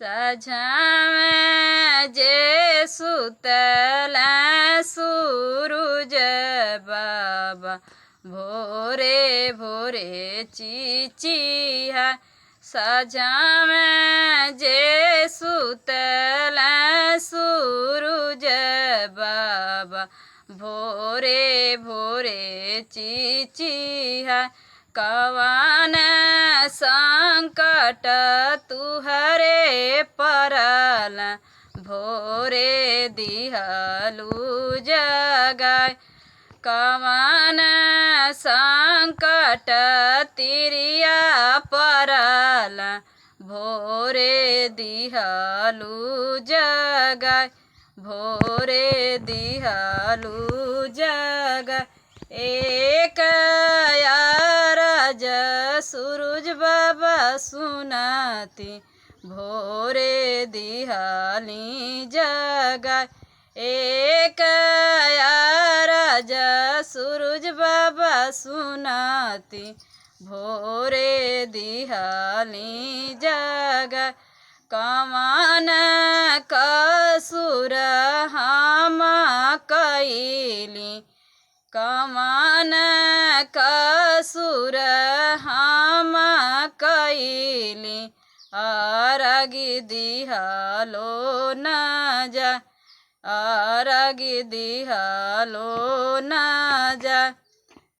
सझावे जे सुतला सूरुज बाबा भोरे भोरे चिचिहा। सझावे जे सुतला सूरुज बाबा भोरे भोरे चिचिहा। कवन संकट तुहरे परल भोरे दिहलु जगाय। कवन संकट तिरिया परल भोरे दिहलु जगाय। भोरे दिहलु जगाय। एक अरज सूरुज बाबा सुनाती भोरे दिहली जगाय। एक अरज सूरुज बाबा सुनाती भोरे दिहली जगाय। कवन कसूर हम कइली कवन कसूर हम कइली अरग दिहलो न जा। अरग दिहलो न जा।